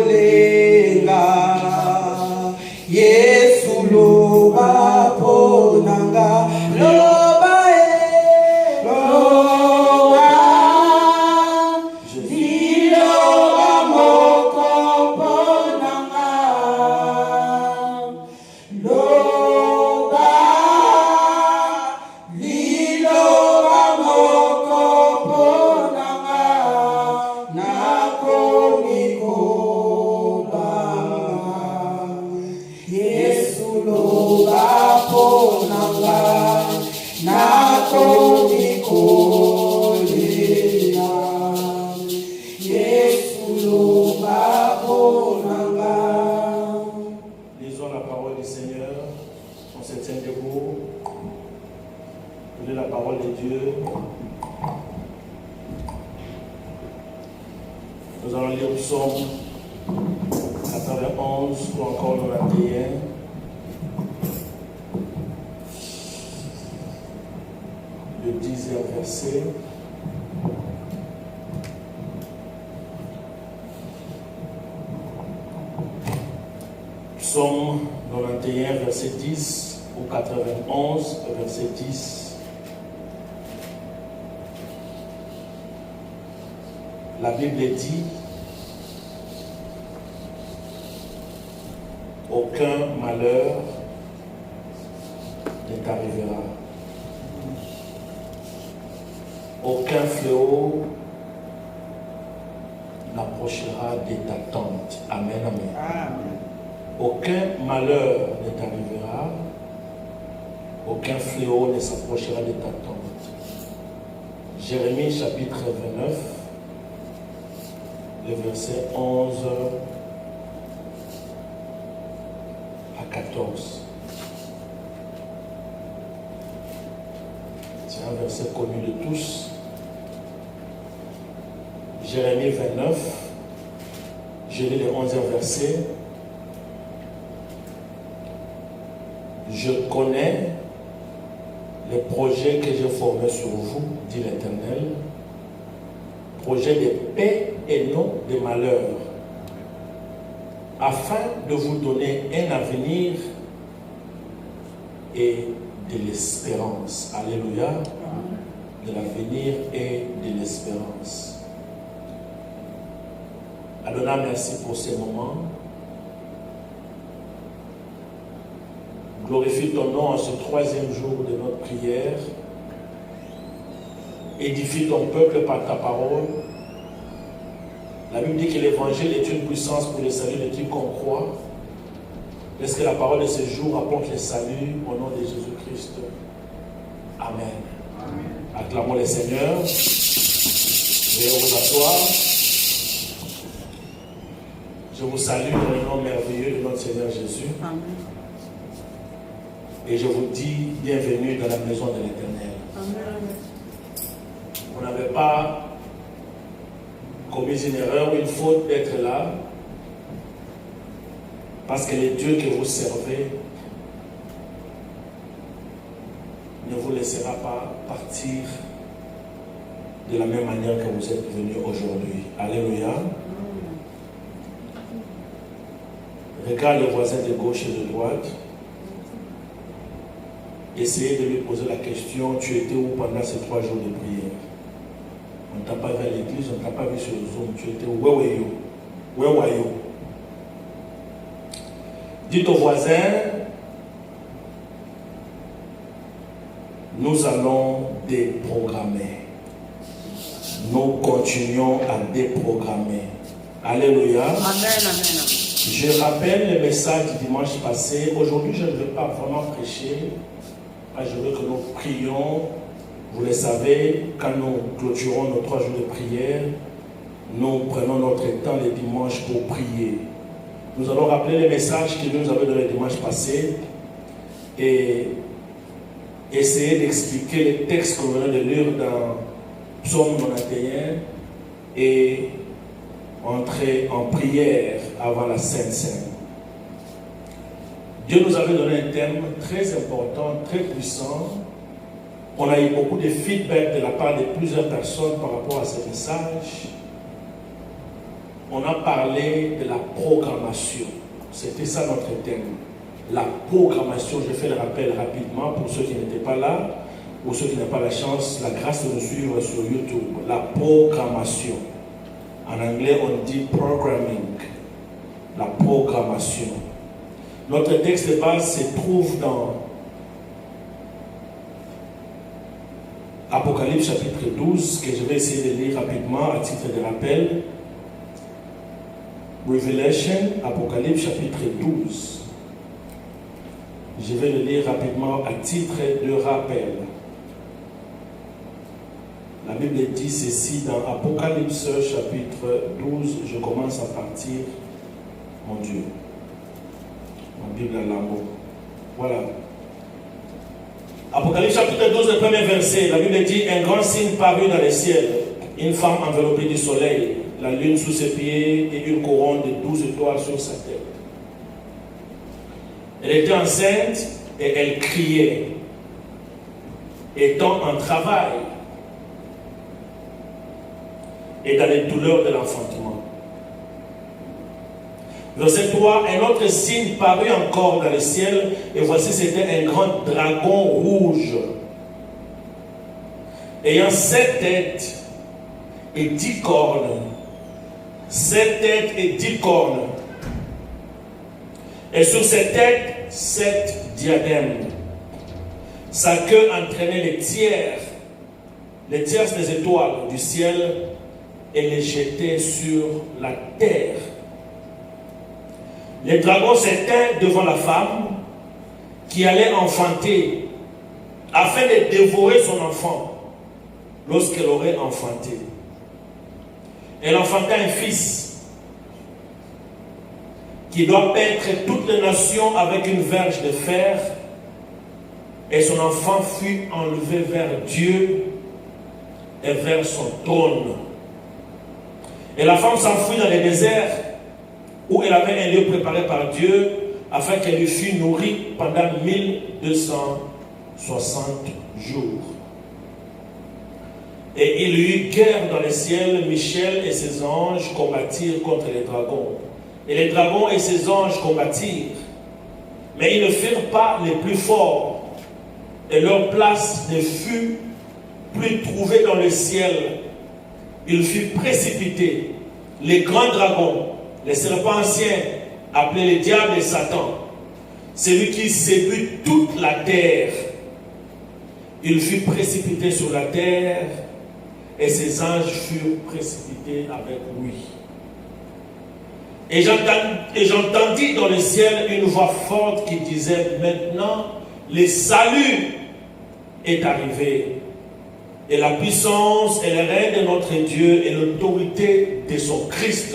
nakomikolenga Yesu loba ponanga loba loba liloba moko ponanga loba liloba moko ponanga Yesu loba ponanga nakomikolela Yesu loba ponanga. Lisons la parole du Seigneur. On se tient debout. Lisons la parole de Dieu. Nous allons lire le psaume 91 ou encore le 21. Le 10e verset. Psaume 91, verset 10 ou 91, verset 10. La Bible dit: aucun malheur ne t'arrivera. Aucun fléau n'approchera de ta tente. Amen, amen. Amen. Aucun malheur ne t'arrivera. Aucun fléau ne s'approchera de ta tente. Jérémie chapitre 29, le verset 11 à 14. C'est un verset connu de tous. Jérémie 29, je lis le 11e verset. Je connais les projets que j'ai formés sur vous, dit l'Éternel, projets de paix et non de malheur, afin de vous donner un avenir et de l'espérance. Alléluia. De l'avenir et de l'espérance. Adonai, merci pour ces moments. Glorifie ton nom en ce 3e jour de notre prière. Édifie ton peuple par ta parole. La Bible dit que l'évangile est une puissance pour le salut de qui qu'on croit. Laisse que la parole de ce jour apporte le salut au nom de Jésus-Christ. Amen. Amen. Acclamons le Seigneur. Veuillez vous asseoir. Je vous salue dans le nom merveilleux de notre Seigneur Jésus. Amen. Et je vous dis bienvenue dans la maison de l'Éternel. Amen. Vous n'avez pas commis une erreur ou une faute d'être là, parce que le Dieu que vous servez ne vous laissera pas partir de la même manière que vous êtes venus aujourd'hui. Alléluia. Regarde le voisin de gauche et de droite. Essayez de lui poser la question: tu étais où pendant ces 3 jours de prière? On ne t'a pas vu à l'église, on ne t'a pas vu sur le Zoom. Tu étais où? Where were you? Where were you? Dites au voisin: nous allons déprogrammer. Nous continuons à déprogrammer. Alléluia. Amen, amen. Je rappelle le message du dimanche passé. Aujourd'hui, je ne veux pas vraiment prêcher. Je veux que nous prions. Vous le savez, quand nous clôturons nos 3 jours de prière, nous prenons notre temps le dimanche pour prier. Nous allons rappeler les messages que nous avons donné le dimanche passé et essayer d'expliquer les textes qu'on venait de lire dans Psaume 91 et entrer en prière avant la Sainte Seine. Dieu nous avait donné un thème très important, très puissant. On a eu beaucoup de feedback de la part de plusieurs personnes par rapport à ce message. On a parlé de la programmation. C'était ça notre thème. La programmation. Je fais le rappel rapidement pour ceux qui n'étaient pas là, ou ceux qui n'ont pas la chance, la grâce de nous suivre sur YouTube. La programmation. En anglais, on dit programming. La programmation. Notre texte de base se trouve dans Apocalypse chapitre 12, que je vais essayer de lire rapidement à titre de rappel. Revelation, Apocalypse chapitre 12. Je vais le lire rapidement à titre de rappel. La Bible dit ceci dans Apocalypse chapitre 12. Je commence à partir, mon Dieu. Ma Bible à l'amour. Voilà. Apocalypse chapitre 12, le premier verset. La Bible dit: un grand signe parut dans le ciel. Une femme enveloppée du soleil, la lune sous ses pieds et une couronne de 12 étoiles sur sa tête. Elle était enceinte et elle criait, étant en travail et dans les douleurs de l'enfantement. Verset 3, un autre signe parut encore dans le ciel, et voici c'était un grand dragon rouge, ayant 7 têtes et 10 cornes. 7 têtes et 10 cornes. Et sur ses têtes, 7 diadèmes. Sa queue entraînait les tierces des étoiles du ciel, et les jetait sur la terre. Le dragon s'éteint devant la femme qui allait enfanter, afin de dévorer son enfant lorsqu'elle aurait enfanté. Elle enfanta un fils qui doit paître toutes les nations avec une verge de fer, et son enfant fut enlevé vers Dieu et vers son trône. Et la femme s'enfuit dans le désert, où elle avait un lieu préparé par Dieu, afin qu'elle lui fût nourrie pendant 1260 jours. Et il y eut guerre dans le ciel. Michel et ses anges combattirent contre les dragons. Et les dragons et ses anges combattirent. Mais ils ne furent pas les plus forts. Et leur place ne fut plus trouvée dans le ciel. Ils furent précipités. Les grands dragons, les serpents anciens, appelés les diables et Satan, celui qui séduit toute la terre, il fut précipité sur la terre, et ses anges furent précipités avec lui. Et j'entendis dans le ciel une voix forte qui disait: maintenant le salut est arrivé, et la puissance et le règne de notre Dieu et l'autorité de son Christ.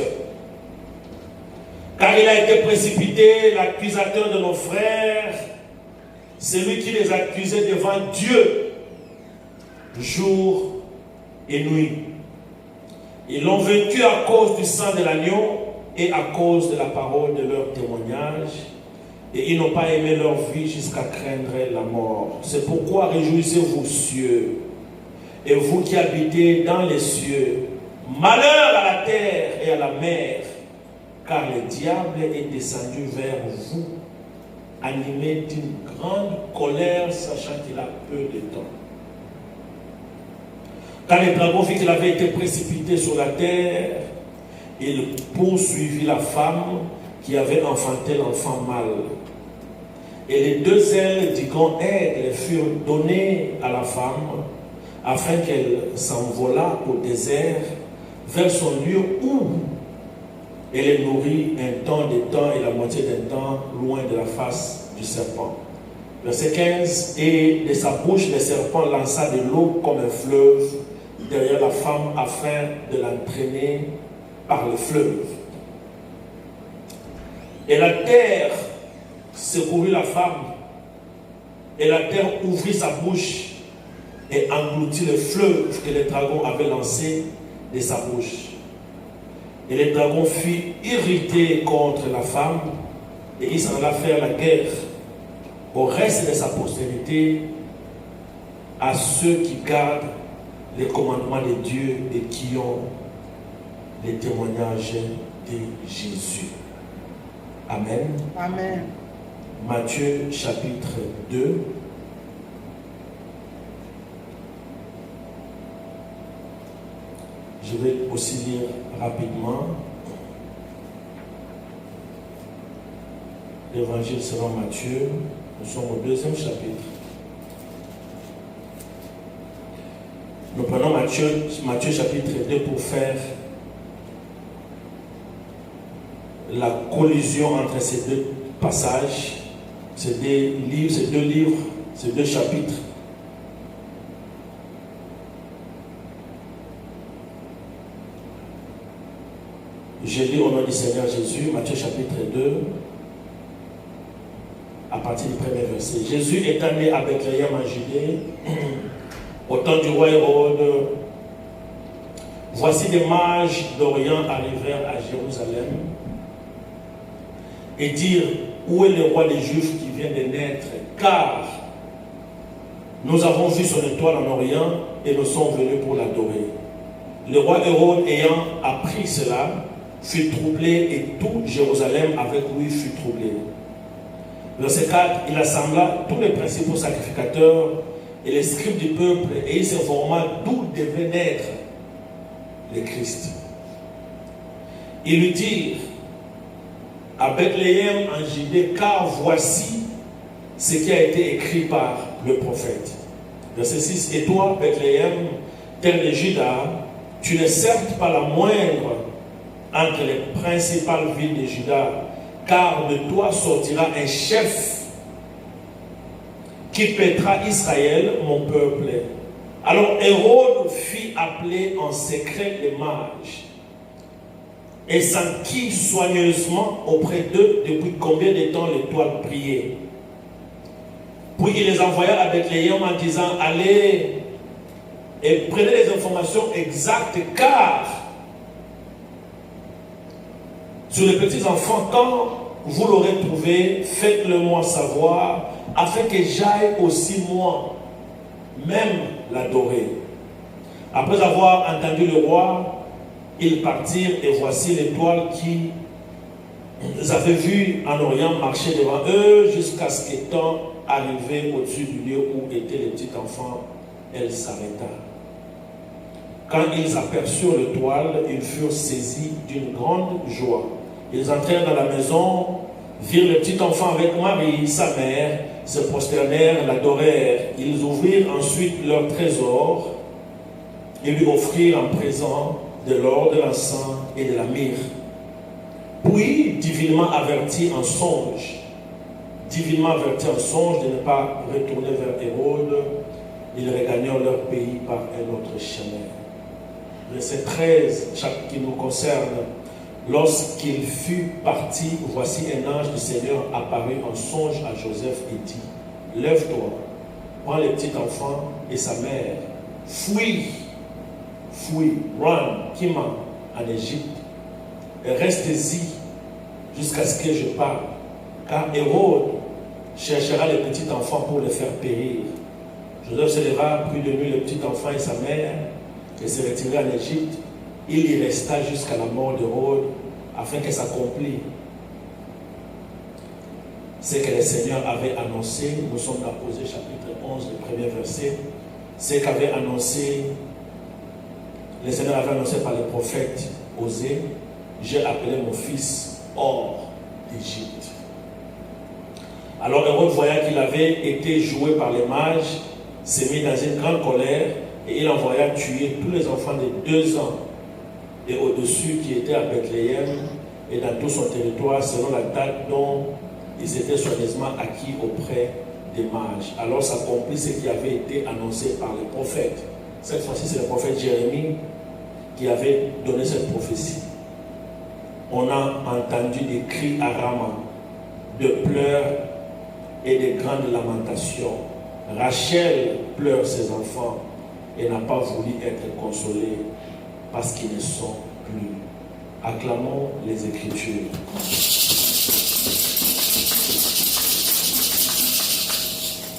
Car il a été précipité, l'accusateur de nos frères, celui qui les accusait devant Dieu jour et nuit. Ils l'ont vaincu à cause du sang de l'agneau et à cause de la parole de leur témoignage, et ils n'ont pas aimé leur vie jusqu'à craindre la mort. C'est pourquoi réjouissez-vous, cieux, et vous qui habitez dans les cieux. Malheur à la terre et à la mer, car le diable est descendu vers vous, animé d'une grande colère, sachant qu'il a peu de temps. Quand le dragon vit qu'il avait été précipité sur la terre, il poursuivit la femme qui avait enfanté l'enfant mâle. Et les 2 ailes du grand aigle furent données à la femme, afin qu'elle s'envolât au désert vers son lieu où elle est nourrie un temps de temps et la moitié d'un temps loin de la face du serpent. Verset 15, et de sa bouche le serpent lança de l'eau comme un fleuve derrière la femme afin de l'entraîner par le fleuve. Et la terre secourut la femme, et la terre ouvrit sa bouche et engloutit le fleuve que le dragon avait lancé de sa bouche. Et le dragon fut irrité contre la femme, et il s'en alla faire la guerre au reste de sa postérité, à ceux qui gardent les commandements de Dieu et qui ont les témoignages de Jésus. Amen. Amen. Matthieu chapitre 2. Je vais aussi lire rapidement l'évangile selon Matthieu. Nous sommes au 2e chapitre. Nous prenons Matthieu chapitre 2 pour faire la collision entre ces deux passages, ces deux livres, ces deux chapitres. Je lis au nom du Seigneur Jésus, Matthieu chapitre 2, à partir du premier verset. Jésus étant né à Bethléem en Judée, au temps du roi Hérode, voici des mages d'Orient arrivèrent à Jérusalem et dirent, où est le roi des Juifs qui vient de naître? Car nous avons vu son étoile en Orient et nous sommes venus pour l'adorer. Le roi Hérode ayant appris cela, fut troublé et tout Jérusalem avec lui fut troublé. Verset 4, il assembla tous les principaux sacrificateurs et les scribes du peuple et il s'informa d'où devait naître le Christ. Ils lui dirent, à Bethléem en Judée, car voici ce qui a été écrit par le prophète. Verset 6, et toi, Bethléem, terre de Juda, tu n'es certes pas la moindre entre les principales villes de Juda, car de toi sortira un chef qui paîtra Israël, mon peuple. Alors Hérode fit appeler en secret les mages et s'enquit soigneusement auprès d'eux depuis combien de temps l'étoile brillait. Puis il les envoya à Bethléem en disant, allez et prenez les informations exactes, car sur les petits enfants, quand vous l'aurez trouvé, faites-le moi savoir, afin que j'aille aussi moi même l'adorer. Après avoir entendu le roi, ils partirent et voici l'étoile qu'ils avaient vue en Orient marcher devant eux jusqu'à ce qu'étant arrivée au-dessus du lieu où était le petit enfant, elle s'arrêta. Quand ils aperçurent l'étoile, ils furent saisis d'une grande joie. Ils entrèrent dans la maison, virent le petit enfant avec Marie, sa mère, se prosternèrent, l'adorèrent. Ils ouvrirent ensuite leur trésor et lui offrirent en présent de l'or, de l'encens et de la myrrhe. Puis, divinement avertis en songe de ne pas retourner vers Hérode, ils regagnèrent leur pays par un autre chemin. Verset 13, chapitre qui nous concerne. Lorsqu'il fut parti, voici un ange du Seigneur apparut en songe à Joseph et dit, lève-toi, prends le petit enfant et sa mère, fuis, run, Kima, en Égypte, et restez-y jusqu'à ce que je parle, car Hérode cherchera le petit enfant pour le faire périr. Joseph se leva, prit de lui le petit enfant et sa mère, et se retira en Égypte. Il y resta jusqu'à la mort d'Hérode, afin que s'accomplisse ce que le Seigneur avait annoncé. Nous sommes dans Osée chapitre 11, le premier verset. Ce qu'avait annoncé, le Seigneur avait annoncé par le prophète Osée, j'ai appelé mon fils hors d'Égypte. Alors Hérode, voyant qu'il avait été joué par les mages, s'est mis dans une grande colère et il envoya tuer tous les enfants de 2 ans et au-dessus qui étaient à Bethléem et dans tout son territoire selon la date dont ils étaient soigneusement acquis auprès des mages. Alors s'accomplit ce qui avait été annoncé par les prophètes. Cette fois-ci, c'est le prophète Jérémie qui avait donné cette prophétie. On a entendu des cris à Rama, de pleurs et de grandes lamentations. Rachel pleure ses enfants et n'a pas voulu être consolée parce qu'ils ne sont plus. Acclamons les Écritures.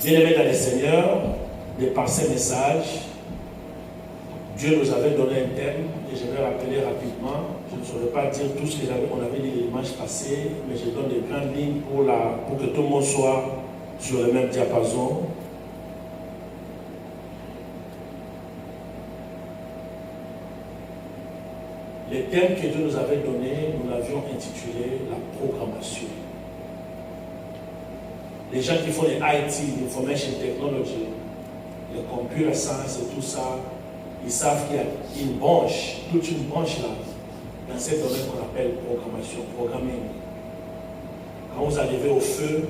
Bien-aimés dans le Seigneur, de par ces messages, Dieu nous avait donné un thème et je vais rappeler rapidement. Je ne saurais pas dire tout ce qu'on avait dit les dimanches passés, mais je donne des grandes lignes pour que tout le monde soit sur le même diapason. Le thème que Dieu nous avait donné, nous l'avions intitulé la programmation. Les gens qui font les IT, Information Technology, les computer science et tout ça, ils savent qu'il y a une branche, toute une branche là, dans ce domaine qu'on appelle programmation, programming. Quand vous arrivez au feu,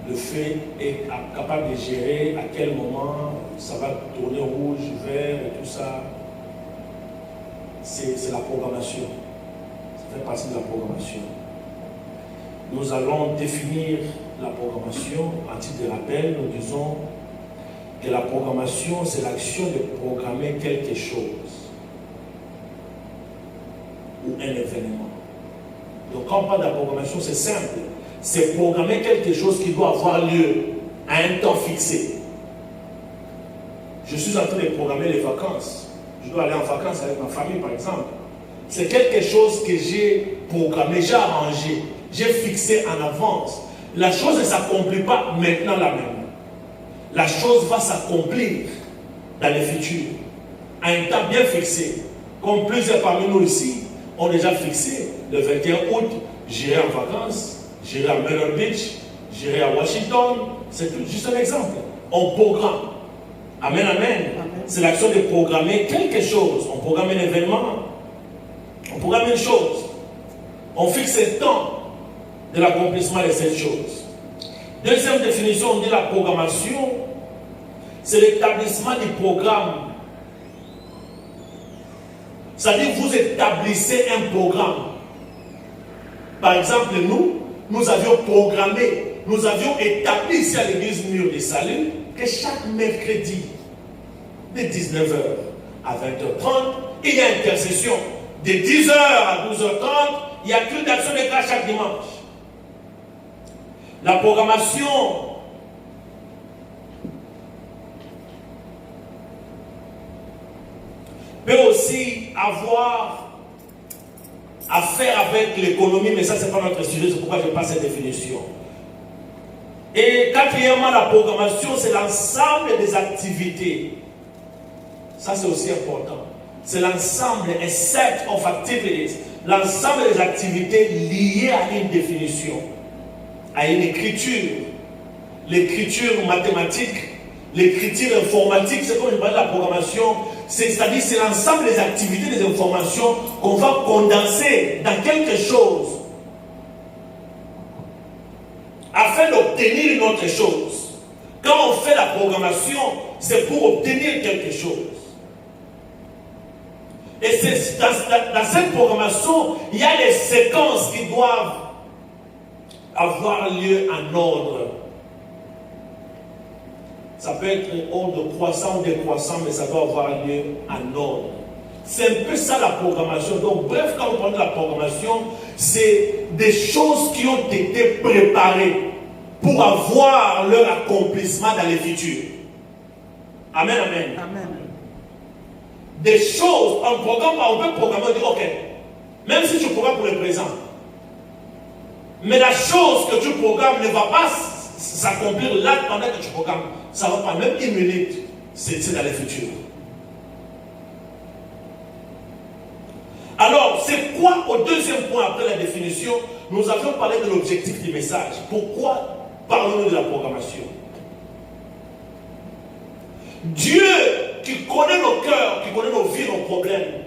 le feu est capable de gérer à quel moment ça va tourner rouge, vert et tout ça. C'est la programmation. Ça fait partie de la programmation. Nous allons définir la programmation. En titre de rappel, nous disons que la programmation, c'est l'action de programmer quelque chose ou un événement. Donc quand on parle de la programmation, c'est simple. C'est programmer quelque chose qui doit avoir lieu à un temps fixé. Je suis en train de programmer les vacances. Je dois aller en vacances avec ma famille, par exemple. C'est quelque chose que j'ai programmé, j'ai arrangé, j'ai fixé en avance. La chose ne s'accomplit pas maintenant là même. La chose va s'accomplir dans le futur, à un temps bien fixé. Comme plusieurs parmi nous ici ont déjà fixé, le 21 août, j'irai en vacances, j'irai à Myrtle Beach, j'irai à Washington. C'est juste un exemple. On programme. Amen, amen. C'est l'action de programmer quelque chose. On programme un événement. On programme une chose. On fixe le temps de l'accomplissement de cette chose. Deuxième définition, on dit la programmation, c'est l'établissement du programme. C'est-à-dire vous établissez un programme. Par exemple, nous avions programmé, nous avions établi ici à l'église Mur du Salut que chaque mercredi, de 19h à 20h30, il y a intercession. De 10h à 12h30, il y a culte d'action de grâce chaque dimanche. La programmation peut aussi avoir à faire avec l'économie, mais ça, ce n'est pas notre sujet, c'est pourquoi je passe cette définition. Et quatrièmement, la programmation, c'est l'ensemble des activités. Ça, c'est aussi important. C'est l'ensemble, a set of activities, l'ensemble des activités liées à une définition, à une écriture. L'écriture mathématique, l'écriture informatique, c'est comme je parle de la programmation, c'est-à-dire c'est l'ensemble des activités, des informations qu'on va condenser dans quelque chose afin d'obtenir une autre chose. Quand on fait la programmation, c'est pour obtenir quelque chose. Et c'est dans cette programmation, il y a des séquences qui doivent avoir lieu en ordre. Ça peut être ordre croissant ou décroissant, mais ça doit avoir lieu en ordre. C'est un peu ça la programmation. Donc, bref, quand on parle de la programmation, c'est des choses qui ont été préparées pour avoir leur accomplissement dans le futur. Amen, amen. Amen. Des choses, on peut programmer, on dit ok, même si tu programmes pour le présent, mais la chose que tu programmes ne va pas s'accomplir là pendant que tu programmes. Ça va pas, même une minute, c'est dans le futur. Alors, c'est quoi au deuxième point après la définition? Nous avions parlé de l'objectif du message. Pourquoi parlons-nous de la programmation? Dieu qui connaît nos cœurs, qui connaît nos vies, nos problèmes,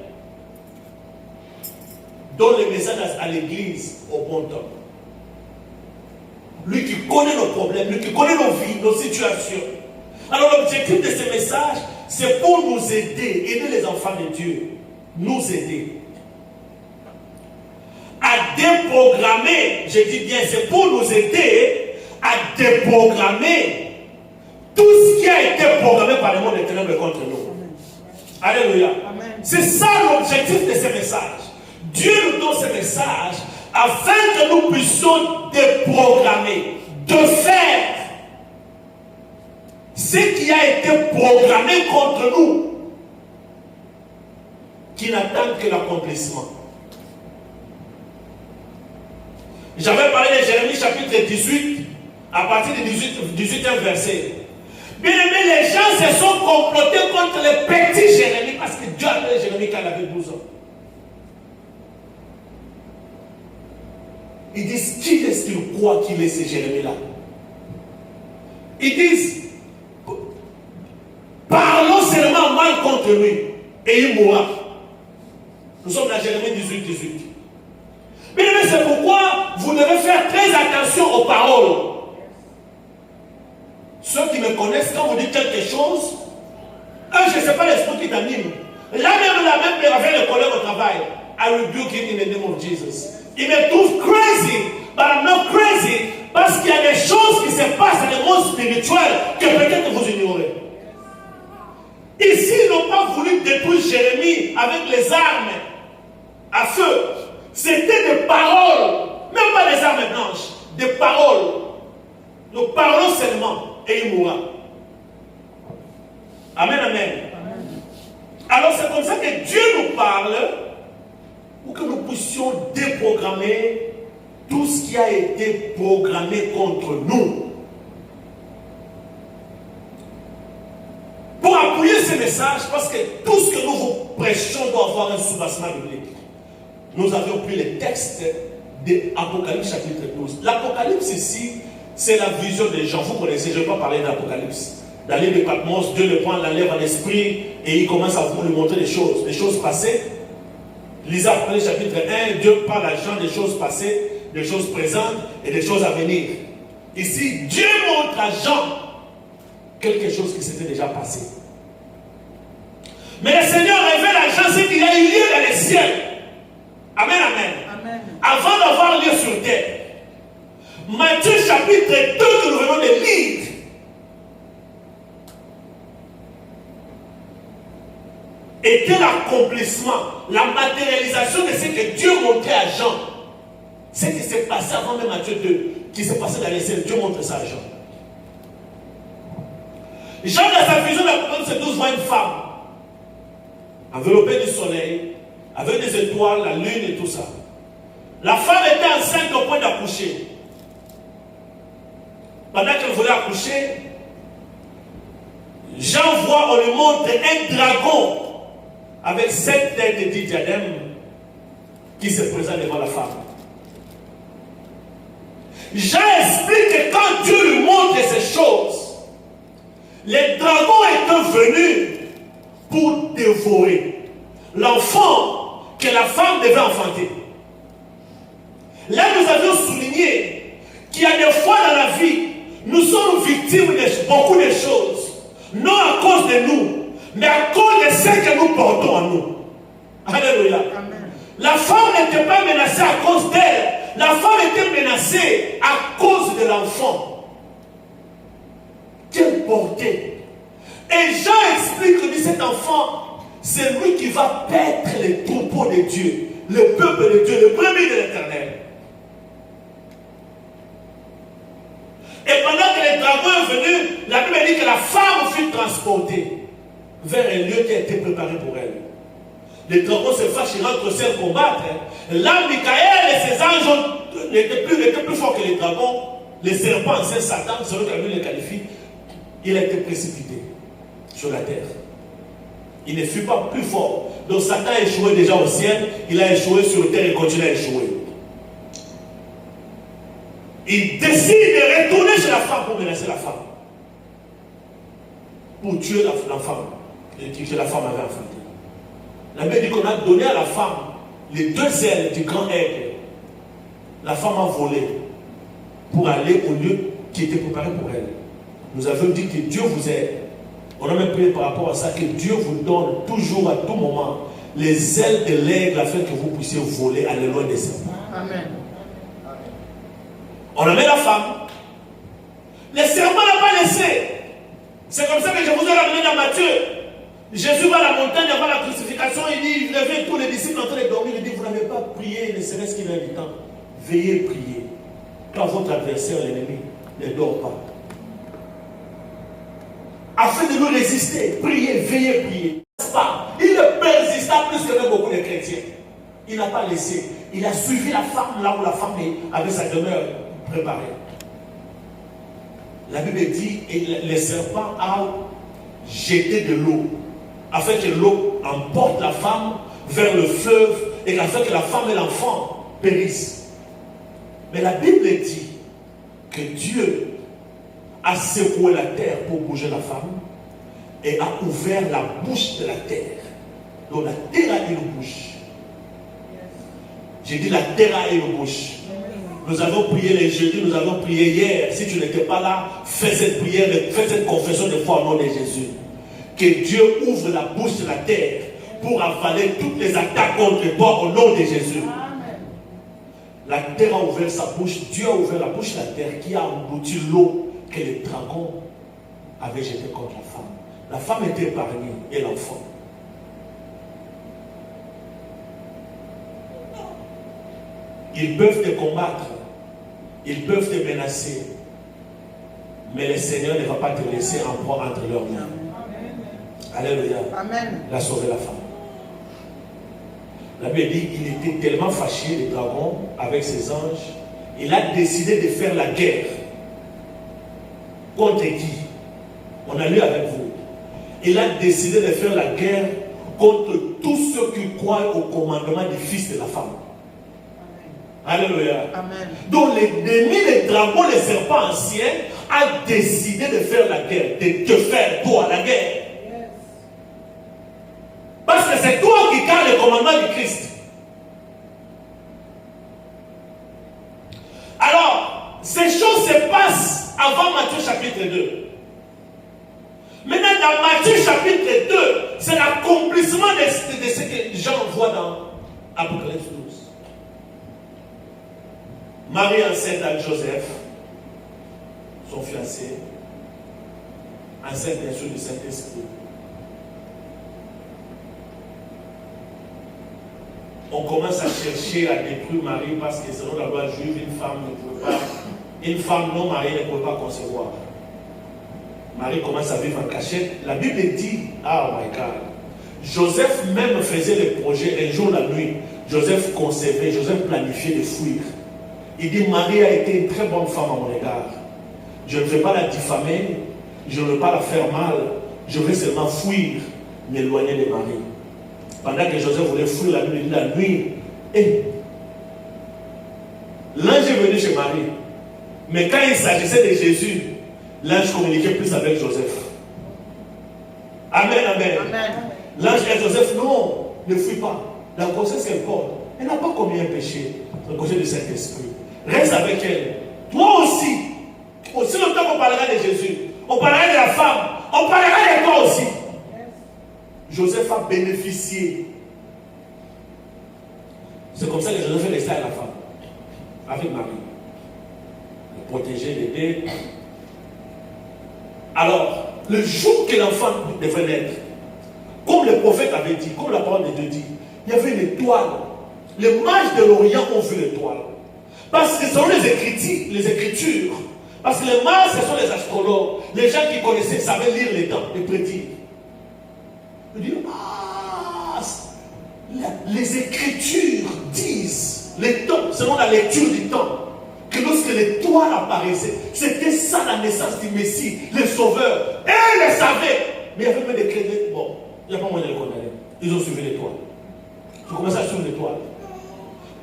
donne le message à l'église au bon temps. Lui qui connaît nos problèmes, lui qui connaît nos vies, nos situations. Alors l'objectif de ce message, c'est pour nous aider les enfants de Dieu, nous aider à déprogrammer, je dis bien, c'est pour nous aider à déprogrammer tout ce qui a été programmé par le monde des ténèbres contre nous. Amen. Alléluia. C'est ça l'objectif de ce message. Dieu nous donne ce message afin que nous puissions déprogrammer, de faire ce qui a été programmé contre nous, qui n'attend que l'accomplissement. J'avais parlé de Jérémie chapitre 18, à partir du 18e verset. Bien aimé, les gens se sont complotés contre le petit Jérémie parce que Dieu a appelé Jérémie quand il avait 12 ans. Ils disent, qui est-ce qu'il croit qu'il est ce Jérémie-là? Ils disent, parlons seulement mal contre lui et il mourra. Nous sommes dans Jérémie 18. Mais c'est pourquoi vous devez faire très attention aux paroles. Ceux qui me connaissent, quand vous dites quelque chose, je ne sais pas l'esprit qui t'anime. Là même, avec le collègue au travail, I rebuke it in the name of Jesus. Il me trouve crazy, but I'm not crazy, parce qu'il y a des choses qui se passent dans le monde spirituel que peut-être vous ignorez. Ici, ils n'ont pas voulu détruire Jérémie avec les armes à feu. C'était des paroles, même pas des armes blanches, des paroles. Nous parlons seulement et il mourra. Amen, amen. Alors c'est comme ça que Dieu nous parle pour que nous puissions déprogrammer tout ce qui a été programmé contre nous. Pour appuyer ce message, parce que tout ce que nous vous prêchons doit avoir un soubassement biblique. Nous avions pris les textes de Apocalypse chapitre 12. L'Apocalypse ici, c'est la vision des gens. Vous connaissez, je ne vais pas parler d'Apocalypse. Dans l'île de Patmos, Dieu le prend, l'enlève en esprit et il commence à vous lui montrer des choses passées. Lisez Apocalypse chapitre 1, Dieu parle à Jean des choses passées, des choses présentes et des choses à venir. Ici, Dieu montre à Jean quelque chose qui s'était déjà passé. Mais le Seigneur révèle à Jean ce qu'il y a eu lieu dans les ciels. Amen, amen. Amen. Avant d'avoir lieu sur terre. Matthieu chapitre 2 que nous venons de lire. Était l'accomplissement, la matérialisation de ce que Dieu montrait à Jean. Ce qui s'est passé avant même Matthieu 2, qui s'est passé dans les ciels, Dieu montre ça à Jean. Jean, dans sa vision de l'Apocalypse 12, voit une femme enveloppée du soleil, avec des étoiles, la lune et tout ça. La femme était enceinte au point d'accoucher. Pendant qu'elle voulait accoucher, Jean voit, on lui montre un dragon avec 7 têtes et 10 diadèmes qui se présente devant la femme. Jean explique que quand Dieu lui montre ces choses, les dragons étaient venus pour dévorer l'enfant que la femme devait enfanter. Là, nous avions souligné qu'il y a des fois dans la vie, nous sommes victimes de beaucoup de choses, non à cause de nous, mais à cause de ce que nous portons en nous. Alléluia. Amen. La femme n'était pas menacée à cause d'elle. La femme était menacée à cause de l'enfant qu'elle portait. Et Jean explique que cet enfant, c'est lui qui va paître les troupeaux de Dieu, le peuple de Dieu, le premier de l'Éternel. Et pendant que le dragon est venu, la Bible dit que la femme fut transportée vers un lieu qui a été préparé pour elle. Les dragons se fâchent, ils rentrent au ciel combattre. Là, Michael et ses anges étaient plus forts que les dragons. Les serpents, c'est Satan, selon que la Bible les qualifie, il a été précipité sur la terre. Il ne fut pas plus fort. Donc Satan a échoué déjà au ciel, il a échoué sur la terre et continue à échouer. Il décide de retourner chez la femme pour menacer la femme. Pour tuer la femme que la femme avait enfantée. La Bible dit qu'on a donné à la femme les 2 ailes du grand aigle. La femme a volé pour aller au lieu qui était préparé pour elle. Nous avons dit que Dieu vous aide. On a même prié par rapport à ça que Dieu vous donne toujours à tout moment les ailes de l'aigle afin que vous puissiez voler, aller loin des serpents. Amen. On a mis la femme. Les serpents n'ont pas laissé. C'est comme ça que je vous ai ramené dans Matthieu. Jésus va à la montagne avant la crucifixion, il dit, il réveille tous les disciples en train de dormir, il dit, vous n'avez pas prié, ne serait-ce qu'il y a du temps. Veillez prier. Quand votre adversaire, l'ennemi, ne dort pas. afin de nous résister. Priez, veillez, priez. Il persista plus que beaucoup de chrétiens. Il n'a pas laissé. Il a suivi la femme là où la femme avait sa demeure préparée. La Bible dit, et les serpents a jeté de l'eau, afin que l'eau emporte la femme vers le fleuve et afin que la femme et l'enfant périssent. Mais la Bible dit que Dieu a secoué la terre pour bouger la femme et a ouvert la bouche de la terre. Donc la terre a une bouche. J'ai dit la terre a une bouche. Nous avons prié les jeudis, nous avons prié hier. Si tu n'étais pas là, fais cette prière, fais cette confession de foi au nom de Jésus. Que Dieu ouvre la bouche de la terre pour avaler toutes les attaques contre toi au nom de Jésus. Amen. La terre a ouvert sa bouche, Dieu a ouvert la bouche de la terre qui a englouti l'eau que les dragons avaient jetée contre la femme. La femme était épargnée et l'enfant. Ils peuvent te combattre, ils peuvent te menacer, mais le Seigneur ne va pas te laisser en proie entre leurs mains. Alléluia. Amen. Il a sauvé la femme. La Bible dit qu'il était tellement fâché, le dragon, avec ses anges, il a décidé de faire la guerre. Contre qui? On a lu avec vous. Il a décidé de faire la guerre contre tous ceux qui croient au commandement du fils de la femme. Alléluia. Amen. Donc l'ennemi, le dragon, le serpent ancien, a décidé de faire la guerre, de te faire toi la guerre. Yes. Parce que c'est toi qui gardes le commandement du Christ. Alors, ces choses se passent avant Matthieu chapitre 2. Maintenant, dans Matthieu chapitre 2, c'est l'accomplissement de ce que Jean voit dans Apocalypse 12. Marie enceinte avec Joseph, son fiancé, enceinte bien sûr du Saint-Esprit. On commence à chercher à détruire Marie parce que selon la loi juive, une femme non mariée ne pouvait pas concevoir. Marie commence à vivre en cachette. La Bible dit, oh my God, Joseph même faisait le projet un jour la nuit. Joseph concevait, Joseph planifiait de fuir. Il dit, Marie a été une très bonne femme à mon égard. Je ne vais pas la diffamer, je ne veux pas la faire mal, je vais seulement fuir, m'éloigner de Marie. Pendant que Joseph voulait fuir la nuit, l'ange est venu chez Marie. Mais quand il s'agissait de Jésus, l'ange communiquait plus avec Joseph. Amen, amen. Amen. L'ange et Joseph, non, ne fuis pas. La grossesse importe. Elle n'a pas commis un péché. C'est le côté du Saint-Esprit. Reste avec elle. Toi aussi. Aussi longtemps qu'on parlera de Jésus, on parlera de la femme, on parlera de toi aussi. Joseph a bénéficié. C'est comme ça que Joseph est resté avec la femme. Avec Marie. Le protéger, l'aider. Alors, le jour que l'enfant devait naître, comme le prophète avait dit, comme la parole de Dieu dit, il y avait une étoile. Les mages de l'Orient ont vu l'étoile. Parce que ce sont les Écritures. Parce que les mages, ce sont les astrologues. Les gens qui connaissaient, savaient lire les temps et prédire. Ils disent, les Écritures disent, les temps, selon la lecture du temps, que lorsque l'étoile apparaissait, c'était ça la naissance du Messie, le Sauveur. Et ils le savaient. Mais il y avait même des crédits. Bon, il n'y a pas moyen de le condamner. Ils ont suivi l'étoile. Ils ont commencé à suivre l'étoile.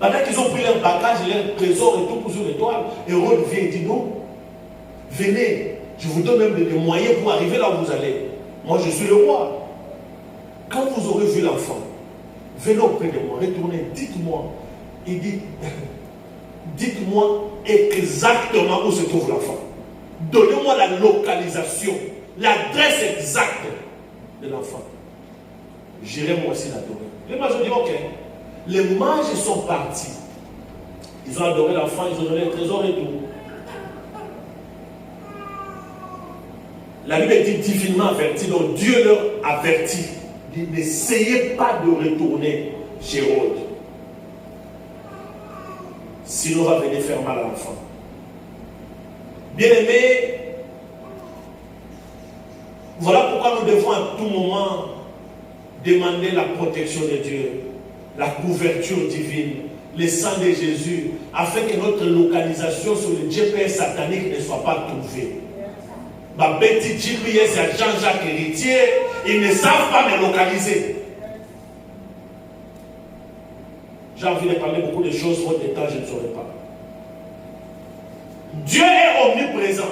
Pendant qu'ils ont pris leur bagage, leur trésor et tout pour suivre l'étoile, Hérode vient et dit non. Venez, je vous donne même des moyens pour arriver là où vous allez. Moi, je suis le roi. Quand vous aurez vu l'enfant, venez auprès de moi, retournez, dites-moi. Il dit, dites-moi exactement où se trouve l'enfant. Donnez-moi la localisation, l'adresse exacte de l'enfant. J'irai moi aussi l'adorer. Les mages ont dit, ok. Les mages sont partis. Ils ont adoré l'enfant, ils ont donné le trésor et tout. La Bible dit divinement averti, donc Dieu leur avertit. Il dit, n'essayez pas de retourner chez Hérode. Sinon, on va venir faire mal à l'enfant. Bien-aimé, Voilà pourquoi nous devons à tout moment demander la protection de Dieu, la couverture divine, le sang de Jésus, afin que notre localisation sur le GPS satanique ne soit pas trouvée. Ma petite GPS, c'est Jean-Jacques Héritier, ils ne savent pas me localiser. J'ai envie de parler beaucoup de choses, faute de temps, je ne saurais pas. Dieu est omniprésent.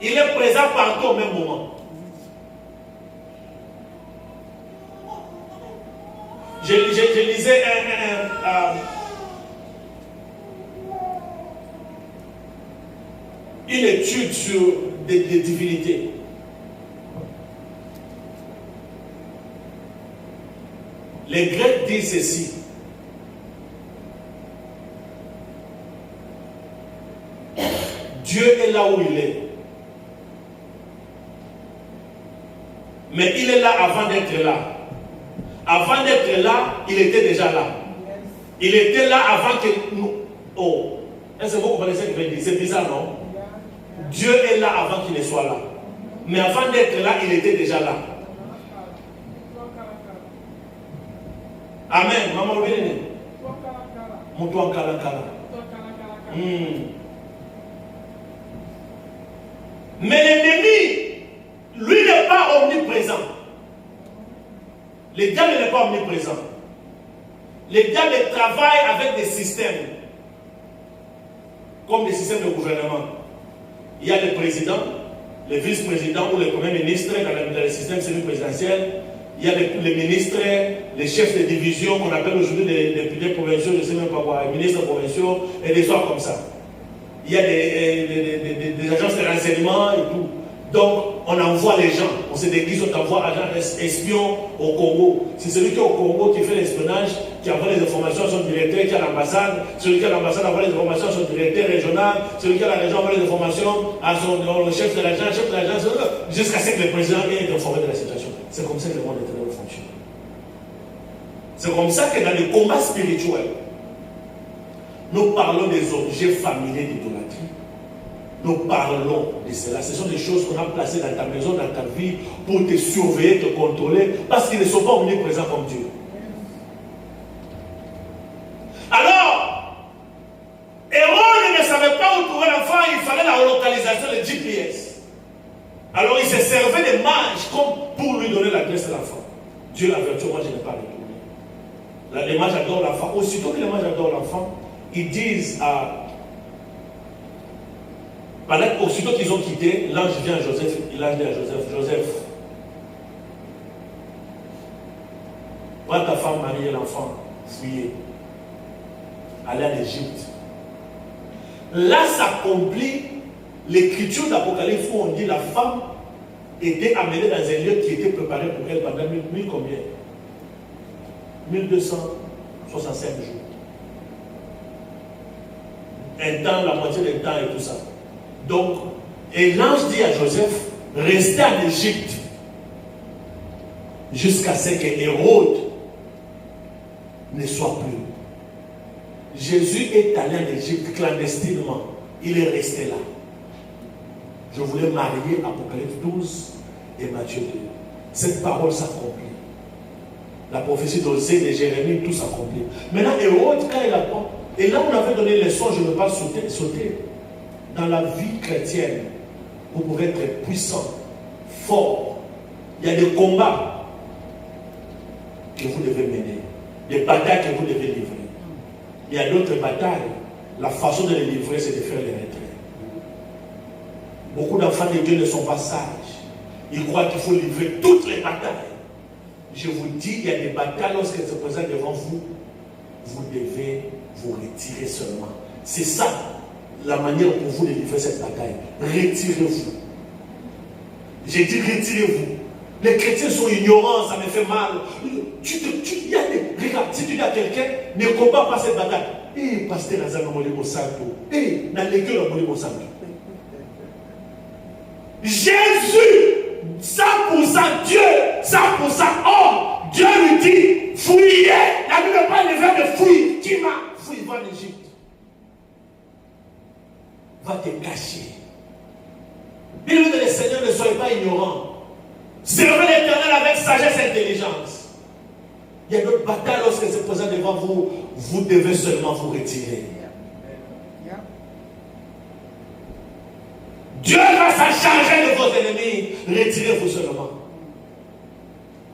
Il est présent partout au même moment. Je lisais une étude sur des divinités. Les Grecs disent ceci. Dieu est là où il est. Mais il est là avant d'être là. Avant d'être là, il était déjà là. Il était là avant que nous... Oh, est-ce que vous comprenez ce que je veux dire? C'est bizarre, non? Dieu est là avant qu'il ne soit là. Mais avant d'être là, il était déjà là. Amen. Maman, venez. Mouton kala. Mais l'ennemi, lui, n'est pas omniprésent. Le diable n'est pas omniprésent. Le diable travaille avec des systèmes, comme des systèmes de gouvernement. Il y a les présidents, les vice-présidents ou les premiers ministres dans le système semi-présidentiel. Il y a les ministres, les chefs de division qu'on appelle aujourd'hui les députés provinciaux, je ne sais même pas quoi, les ministres provinciaux et des soirs comme ça. Il y a des agences de renseignement et tout. Donc, on envoie les gens, on se déguise, on envoie agents espions au Congo. C'est celui qui est au Congo qui fait l'espionnage, qui envoie les informations à son directeur qui est à l'ambassade. Celui qui est à l'ambassade envoie les informations à son directeur régional. Celui qui est à la région envoie les informations à son chef de l'agence, jusqu'à ce que le président ait informé de la situation. C'est comme ça que le monde éternel fonctionne. C'est comme ça que dans les combats spirituels, nous parlons des objets familiers d'idolâtrie. Nous parlons de cela. Ce sont des choses qu'on a placées dans ta maison, dans ta vie, pour te surveiller, te contrôler, parce qu'ils ne sont pas omniprésents comme Dieu. Alors, Hérode ne savait pas où trouver l'enfant, il fallait la relocalisation, le GPS. Alors il se servait des mages comme pour lui donner l'adresse de l'enfant. Dieu l'a vertu, moi je n'ai pas retourné. Les mages adorent l'enfant. Aussitôt que les mages adorent l'enfant, ils disent à... Aussitôt qu'ils ont quitté, l'ange vient à Joseph, il a dit à Joseph, prends ta femme, Marie et l'enfant, fuyez. Allez en Égypte. Là s'accomplit l'écriture d'Apocalypse où on dit la femme était amenée dans un lieu qui était préparé pour elle pendant 1000 combien 1265 jours. Un temps, la moitié du temps et tout ça. Donc, et l'ange dit à Joseph, restez en Égypte jusqu'à ce que Hérode ne soit plus. Jésus est allé en Égypte clandestinement. Il est resté là. Je voulais marier Apocalypse 12 et Matthieu 2. Cette parole s'accomplit. La prophétie d'Osée, de Jérémie, tout s'accomplit. Maintenant, Hérode, quand il apprend, et là on avait donné les leçons, je ne veux pas sauter. Dans la vie chrétienne, vous pouvez être puissant, fort. Il y a des combats que vous devez mener, des batailles que vous devez livrer. Il y a d'autres batailles. La façon de les livrer, c'est de faire les retraits. Beaucoup d'enfants de Dieu ne sont pas sages. Ils croient qu'il faut livrer toutes les batailles. Je vous dis, il y a des batailles, lorsqu'elles se présentent devant vous, vous devez vous retirer seulement. C'est ça la manière pour vous de livrer cette bataille. Retirez-vous. J'ai dit retirez-vous. Les chrétiens sont ignorants, ça me fait mal. Regarde, si tu dis à quelqu'un, ne combat pas cette bataille. Pasteur Nazano Molimo Santo. Dans l'église de Molimo Santo. Jésus, 100% Dieu, 100% homme. Dieu lui dit, fouillez. La Bible n'est pas le verbe de fouiller. Qui m'a fouillé, va en Égypte. Va te cacher. Bible dit le Seigneur, ne soyez pas ignorants. Servez l'Éternel avec sagesse et intelligence. Il y a d'autres batailles lorsqu'elles se présentent devant vous, vous devez seulement vous retirer. Dieu va s'en charger de vos ennemis. Retirez-vous seulement.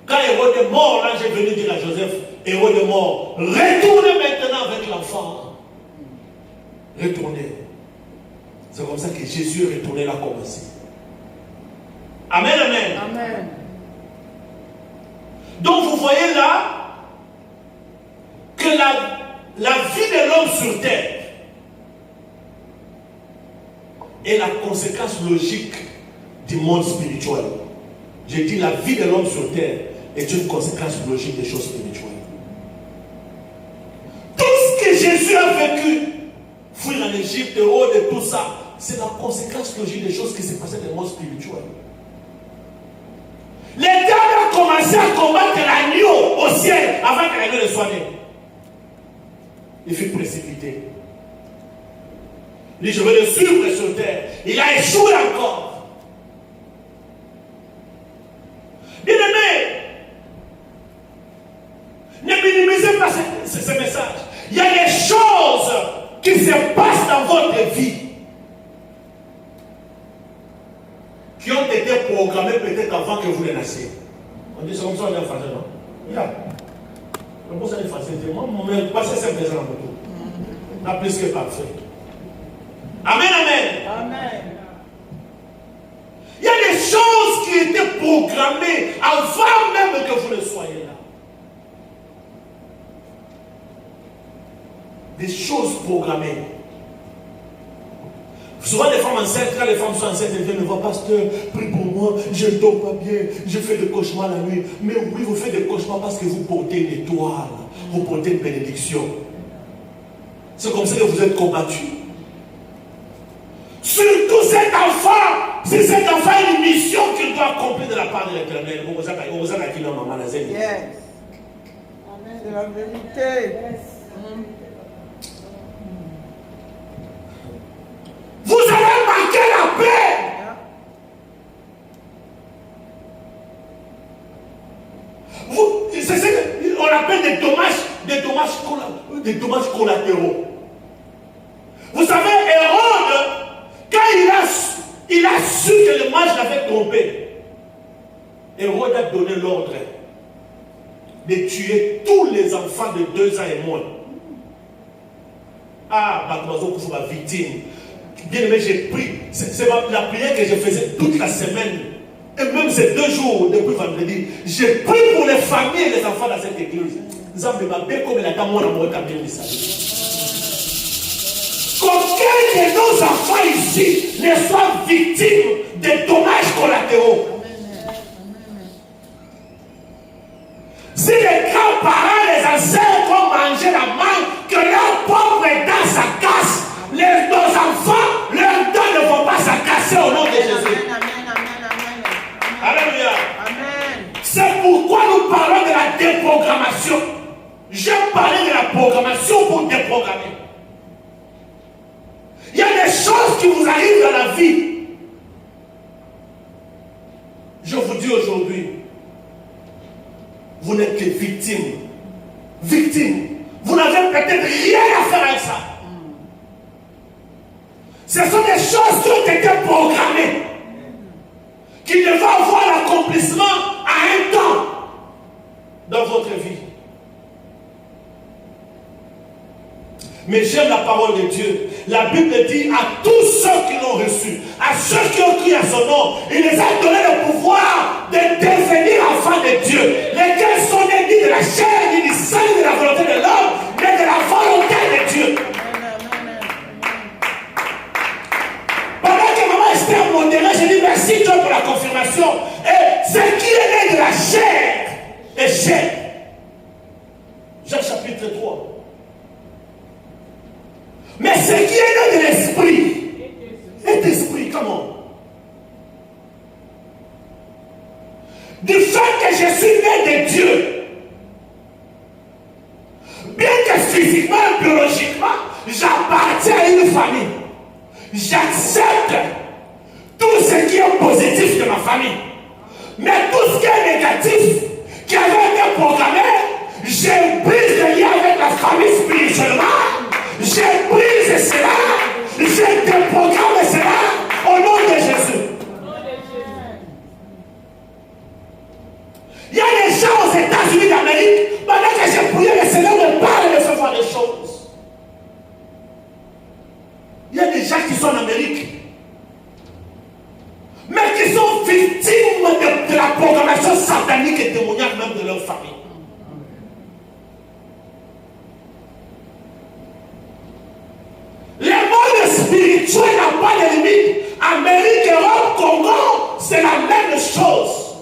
Quand Hérode est mort, là j'ai venu dire à Joseph, Hérode est mort, retournez maintenant avec l'enfant. Retournez. C'est comme ça que Jésus est retourné là comme aussi. Amen, amen. Amen. Donc vous voyez là que la vie de l'homme sur terre est la conséquence logique du monde spirituel. Je dis la vie de l'homme sur terre est une conséquence logique des choses spirituelles. Tout ce que Jésus a vécu, fuir en Égypte, Hérode et tout ça, c'est la conséquence logique des choses qui se passaient dans le monde spirituel. Les diables ont commencé à combattre l'agneau au ciel avant que l'agneau ne soit né. Il fut précipité. Il dit, je vais le suivre sur terre. Il a échoué encore. Bien-aimés, ne minimisez pas ce message. Il y a des choses qui se passent dans votre vie qui ont été programmées peut-être avant que vous les nassiez. On dit, c'est comme ça, on est en français, non? Il y a. Le mot, c'est français. Moi, mon passé, c'est présent dans le tout. N'a plus que parfait. Amen, amen. Amen. Il y a des choses qui étaient programmées avant même que vous ne soyez là. Des choses programmées. Souvent les femmes enceintes, quand les femmes sont enceintes, elles viennent me voir, pasteur, prie pour moi, je ne dors pas bien, je fais des cauchemars la nuit. Mais oui, vous faites des cauchemars parce que vous portez une étoile, vous portez une bénédiction. C'est comme ça que vous êtes combattus. Surtout cet enfant, c'est cet enfant une mission qu'il doit accomplir de la part de l'Éternel. Yes. C'est la vérité. Vous allez manquer la paix. C'est ce qu'on appelle des dommages collatéraux. Vous savez, Hérode, quand il a su que le mage l'avait trompé, Hérode a donné l'ordre de tuer tous les enfants de 2 ans et moins. Ah, Bakomazo Koufa, ma victime. Bien aimé, j'ai pris. C'est la prière que je faisais toute la semaine. Et même ces 2 jours, depuis vendredi, j'ai pris pour les familles et les enfants dans cette église. Qu'aucun de nos enfants ici ne soient victimes de dommages collatéraux. Si les grands-parents, les ancêtres ont mangé la mangue, que leur pauvre dent ça casse, nos enfants, leurs dents ne vont pas se casser au nom de Jésus. Alléluia. C'est pourquoi nous parlons de la déprogrammation. J'aime parler de la programmation pour déprogrammer. Il y a des choses qui vous arrivent dans la vie. Je vous dis aujourd'hui, vous n'êtes que victime. Victime. Vous n'avez peut-être rien à faire avec ça. Ce sont des choses qui ont été programmées, qui devaient avoir l'accomplissement à un temps dans votre vie. Mais j'aime la parole de Dieu. La Bible dit à tous ceux qui l'ont reçu, à ceux qui ont cru à son nom, il les a donné le pouvoir de devenir enfants de Dieu, lesquels sont nés ni de la chair, ni du sang, ni de la volonté de l'homme, mais de la volonté de Dieu. Pendant que maman Esther modérait, j'ai dit merci Dieu pour la confirmation. Et ce qui est né de la chair est chair. Jean chapitre 3. Mais ce qui est né de l'esprit est esprit. Comment? Du fait que je suis né de Dieu, bien que physiquement et biologiquement, j'appartiens à une famille. J'accepte tout ce qui est positif de ma famille. Mais tout ce qui est négatif, qui avait été programmé, je brise le lien avec la famille spirituellement. Je brise cela. Je déprogramme cela au nom de Jésus. Il y a des gens aux États-Unis d'Amérique, pendant que j'ai prié, le Seigneur me parle et me fait voir des choses. Il y a des gens qui sont en Amérique, mais qui sont victimes de la programmation satanique et démoniaque même de leur famille. Le monde spirituel n'a pas de limite. Amérique, Europe, Congo, c'est la même chose.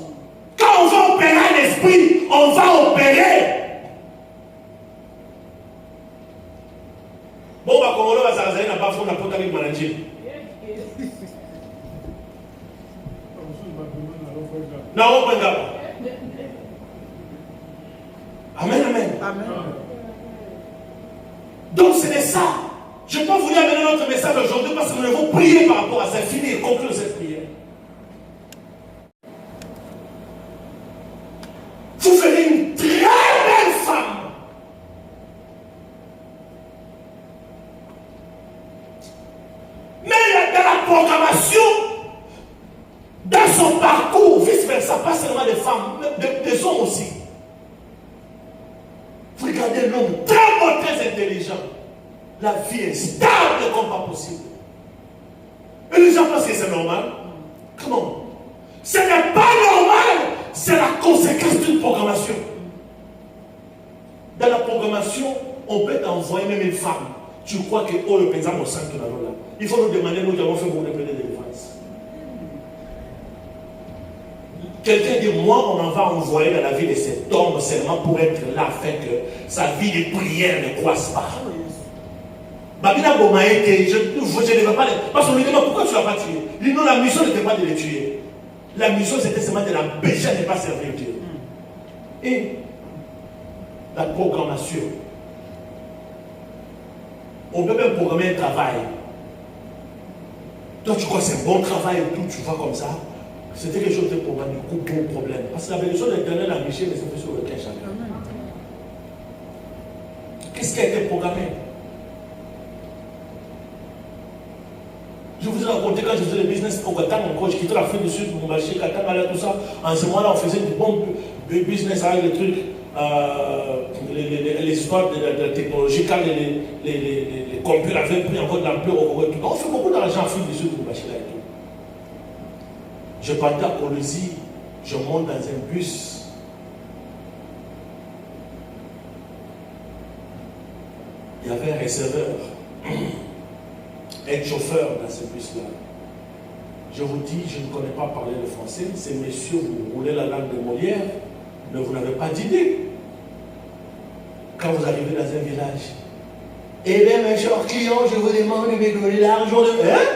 Quand on va opérer un esprit, on va opérer. Bon, bah, Congo, là, ça n'a pas fait n'importe quel manager. Non, on ne peut pas. Amen, amen. Amen. Donc, c'est ça. Je peux vous amener notre message aujourd'hui parce que nous devons prier par rapport à ça, finir et conclure cette prière. Vous ferez une très belle femme. Mais dans la programmation, dans son parcours, vice-versa, pas seulement des femmes, mais des hommes aussi. Vous regardez l'homme très bon, très intelligent. La vie est stable comme pas possible. Et les gens pensent que c'est normal. Comment? Ce n'est pas normal. C'est la conséquence d'une programmation. Dans la programmation, on peut t'envoyer même une femme. Tu crois que oh le paysan au centre de la loi là. Il faut nous demander, nous avons fait beaucoup de délivrance. Quelqu'un dit, moi, on en va envoyer dans la vie de cet homme seulement pour être là, afin que sa vie de prière ne croisse pas. Babina Bomaïke, je ne vais pas. Parce qu'on lui demande pourquoi tu ne l'as pas tué. Il dit non, la mission n'était pas de le tuer. La mission c'était seulement de l'empêcher de ne pas servir Dieu. Et la programmation. On peut même programmer un travail. Toi tu crois que c'est un bon travail et tout, tu vois comme ça. C'était quelque chose de programmé, beaucoup de problèmes. Parce que la bénédiction de l'Éternel a miché, mais c'est fait sur le cœur chacun. Qu'est-ce qui a été programmé? Je vous ai raconté quand je faisais le business au Qatar, quand je quittais l'Afrique du Sud, mon marché, Qatar, tout ça. En ce moment-là, on faisait du bon business avec les trucs, les histoires de la technologie, quand les computers avaient pris encore de l'ampleur au Congo. On fait beaucoup d'argent en Afrique du Sud, mon marché, là et tout. Je partais à Colosie, je monte dans un bus. Il y avait un receveur. Être chauffeur dans ce bus-là. Je vous dis, je ne connais pas parler le français. Ces messieurs, vous roulez la langue de Molière, mais vous n'avez pas d'idée. Quand vous arrivez dans un village, eh bien, mes chers clients, je vous demande de me donner l'argent de... Hein?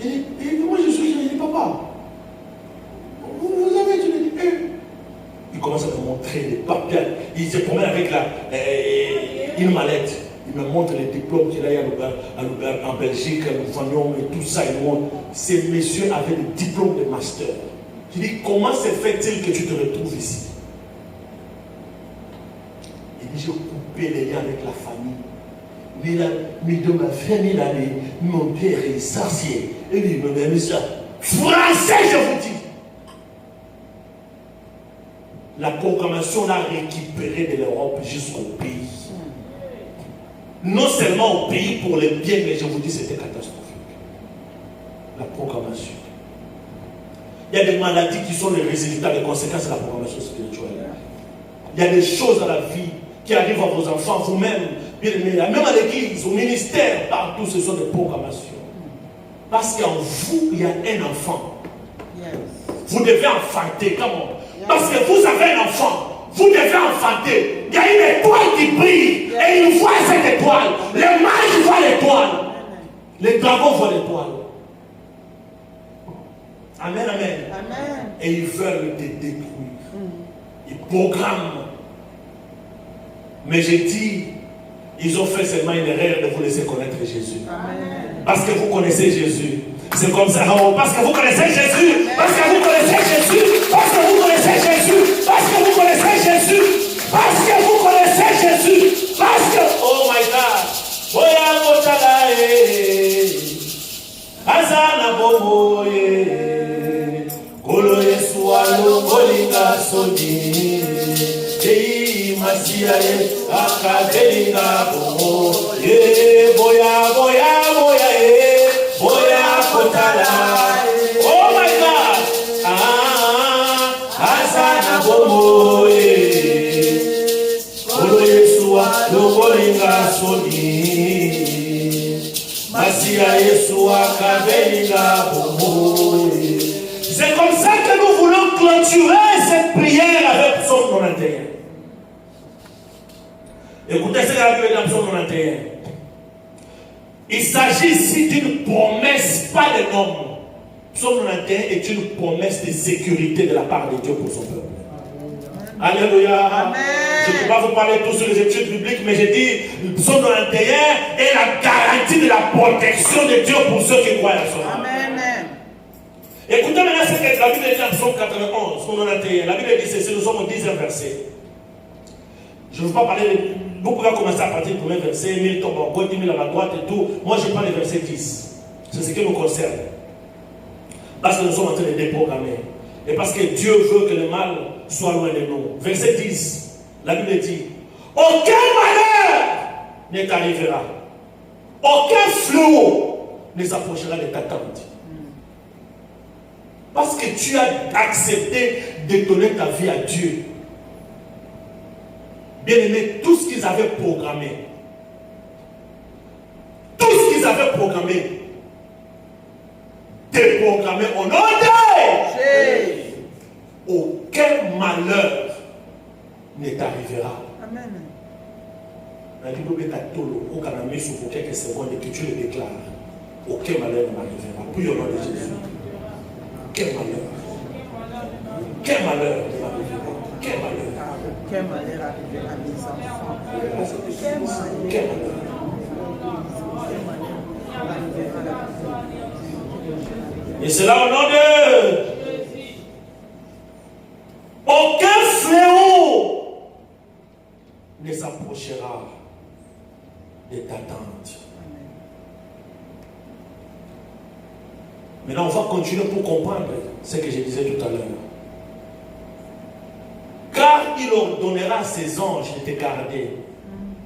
Et moi, je dis, papa, vous avez dit, il commence à me montrer les papiers. Il se promène avec une mallette. Il me montre les diplômes qu'il a eu en Belgique, en Fagnon et tout ça. Il montre. Ces messieurs avaient des diplômes de master. Je dis, comment se fait-il que tu te retrouves ici? Il dit, j'ai coupé les liens avec la famille. Mais de ma famille, mon père est sorcier. Et lui, il me dit ça. Français, je vous dis. La programmation l'a récupéré de l'Europe jusqu'au pays. Non seulement au pays pour les biens, mais je vous dis, c'était catastrophique. La programmation. Il y a des maladies qui sont les résultats, les conséquences de la programmation spirituelle. Il y a des choses dans la vie qui arrivent à vos enfants, vous-même, même à l'église, au ministère, partout, ce sont des programmations. Parce qu'en vous, il y a un enfant. Vous devez enfanter, comment? Parce que vous avez un enfant, vous devez enfanter. Il y a une étoile qui brille et il voit cette étoile. Les mages voient l'étoile. Les dragons voient l'étoile. Amen, amen, amen. Et ils veulent te détruire. Ils programment. Mais j'ai dit, ils ont fait seulement une erreur de vous laisser connaître Jésus. Parce que vous connaissez Jésus. C'est comme ça. Oh, parce que vous connaissez Jésus. Parce que vous connaissez Jésus. Parce que vous connaissez Jésus. Parce que vous connaissez Jésus. Parce que vous connaissez Jésus. Parce que, oh my God. Oya kotala azana bobo kolo Yesu alongolinga soni masia akabelinga bobo boya boya boya boya kotala. Oh my God. Azana bobo kolo Yesu alongolinga soni masia Yesu akabelinga bobo. C'est comme ça que nous voulons clôturer cette prière avec Psaume 91. Écoutez ce que la Bible dit dans Psaume 91. Il s'agit ici d'une promesse, pas de nombre. Psaume 91 est une promesse de sécurité de la part de Dieu pour son peuple. Alléluia. Amen. Je ne peux pas vous parler tous sur les études bibliques, mais j'ai dit le Psaume 91 est la garantie de la protection de Dieu pour ceux qui croient à son nom. Amen. Écoutez maintenant ce que la Bible dit dans Psaume 91, Psaume 91. La Bible dit ceci, nous sommes au 10e verset. Je ne veux pas parler de... Vous pouvez commencer à partir du premier verset, 1000 tombent en gauche, 10 000 à la droite et tout. Moi, je parle du verset 10. C'est ce qui nous concerne. Parce que nous sommes en train de déprogrammer. Et parce que Dieu veut que le mal soit loin de nous. Verset 10, la Bible dit, aucun malheur ne t'arrivera. Aucun fléau ne s'approchera de ta tente. Parce que tu as accepté de donner ta vie à Dieu. Bien aimé, tout ce qu'ils avaient programmé, déprogrammé au nom de Jésus. Aucun malheur ne t'arrivera. Amen. La Bible est à Tolo, au Canada, sous quelques secondes et que tu le déclares. Aucun malheur ne m'arrivera. Puis au nom de Jésus. Quel malheur. Quel malheur ne m'arrivera. Quel malheur. Quel malheur arrivera à mes enfants. Quel malheur. Et c'est là au nom de Jésus. Aucun fléau ne s'approchera de ta tente. Maintenant, on va continuer pour comprendre ce que je disais tout à l'heure. Car il ordonnera à ses anges de te garder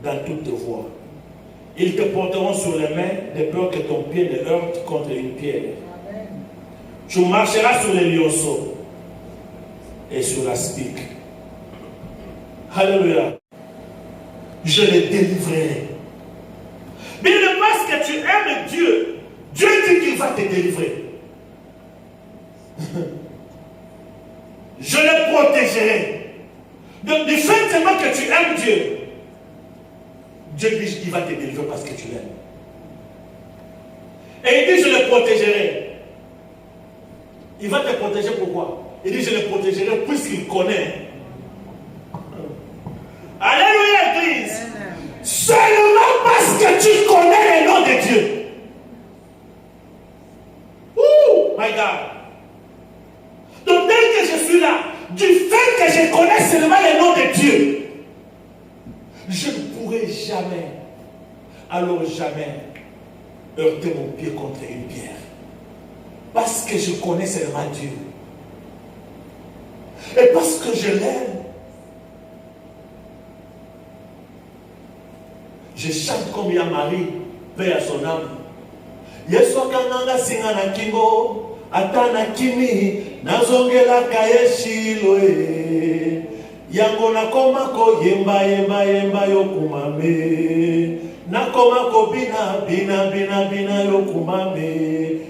dans toutes tes voies. Ils te porteront sur les mains de peur que ton pied ne heurte contre une pierre. Amen. Tu marcheras sur les lionceaux et sur la spique. Alléluia. Je les délivrerai. Mais parce que tu aimes Dieu, Dieu dit qu'il va te délivrer. Je les protégerai. Donc, du fait seulement que tu aimes Dieu, Dieu dit qu'il va te délivrer parce que tu l'aimes. Et il dit je les protégerai. Il va te protéger pourquoi? Il dit je les protégerai puisqu'il connaît. Alléluia, Église. Seulement parce que tu connais le nom de Dieu. Ouh, my God. Donc dès que je suis là, du fait que je connais seulement le nom de Dieu, je ne pourrai jamais, alors jamais, heurter mon pied contre une pierre. Parce que je connais seulement Dieu. Et parce que je l'aime, je chante comme Marie, paix à son âme. Yesu kananga singa na kingo, atana kimi, nazongela kayeshilo yango nakoma ko yemba yemba yemba yokumame, nakoma ko bina bina bina bina yokumame,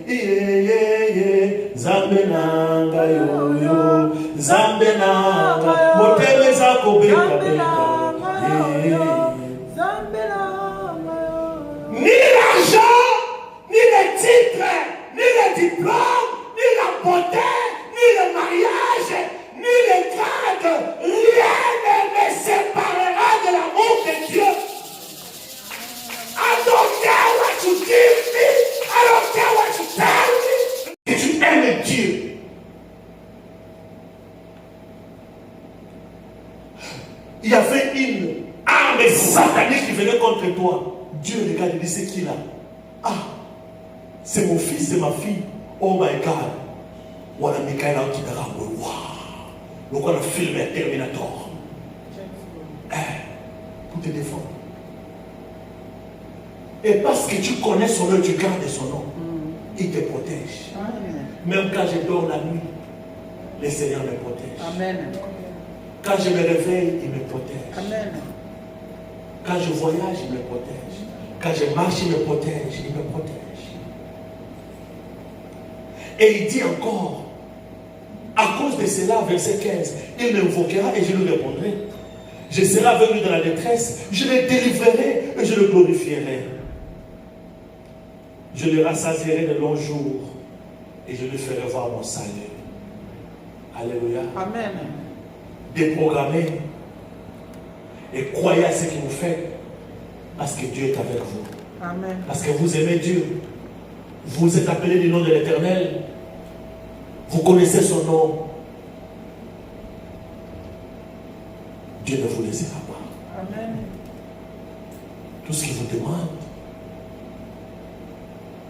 ye zambe nanga yo zambe nanga moteme zako beka beka. Ni l'argent, ni les titres, ni les diplômes, ni la beauté, ni le mariage, ni les grades, rien ne me séparera de l'amour de Dieu. une arme satanique qui venait contre toi, Dieu regarde et dit, c'est qui là? Ah, c'est mon fils, c'est ma fille. Oh my God. Voilà Michael qui t'a ramené. Waouh. Donc on a filmé Terminator. Pour te défendre. Et parce que tu connais son nom, tu gardes son nom. Il te protège. Même quand je dors la nuit, le Seigneur me protège. Amen. Quand je me réveille, il me protège. Amen. Quand je voyage, il me protège. Quand je marche, il me protège. Il me protège. Et il dit encore, à cause de cela, verset 15, il m'invoquera et je lui répondrai. Je serai avec lui dans la détresse, je le délivrerai et je le glorifierai. Je le rassasierai de longs jours et je lui ferai voir mon salut. Alléluia. Amen. Déprogrammez et croyez à ce que vous faites parce que Dieu est avec vous. Amen. Parce que vous aimez Dieu. Vous êtes appelés du nom de l'Éternel. Vous connaissez son nom. Dieu ne vous laissera pas. Amen. Tout ce qu'il vous demande,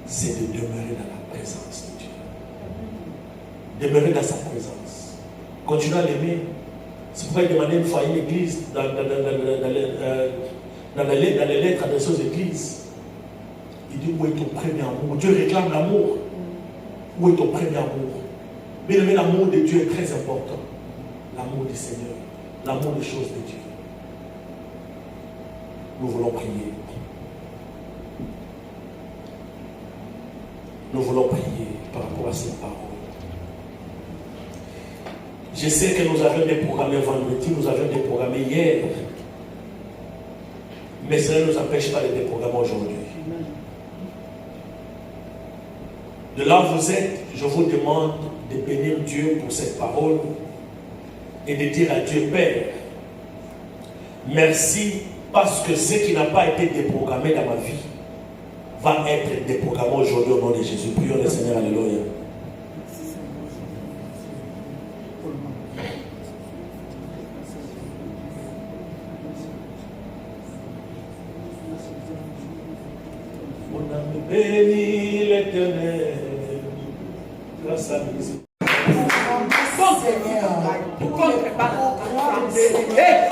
c'est de demeurer dans la présence de Dieu. Demeurer dans sa présence. Continuez à l'aimer. C'est pourquoi il demandait une fois à une église, dans les lettres adressées aux églises. Il dit, où est ton premier amour? Dieu réclame l'amour. Où est ton premier amour? Bien aimé, l'amour de Dieu est très important. L'amour du Seigneur. L'amour des choses de Dieu. Nous voulons prier. Nous voulons prier par rapport à ces paroles. Je sais que nous avions déprogrammé vendredi, nous avions déprogrammé hier. Mais cela ne nous empêche pas de déprogrammer aujourd'hui. De là où vous êtes, je vous demande de bénir Dieu pour cette parole et de dire à Dieu, Père, merci parce que ce qui n'a pas été déprogrammé dans ma vie va être déprogrammé aujourd'hui au nom de Jésus. Prions le Seigneur, alléluia. Mon âme bénit l'Éternel, grâce à lui. Seigneur, pour qu'on prépare la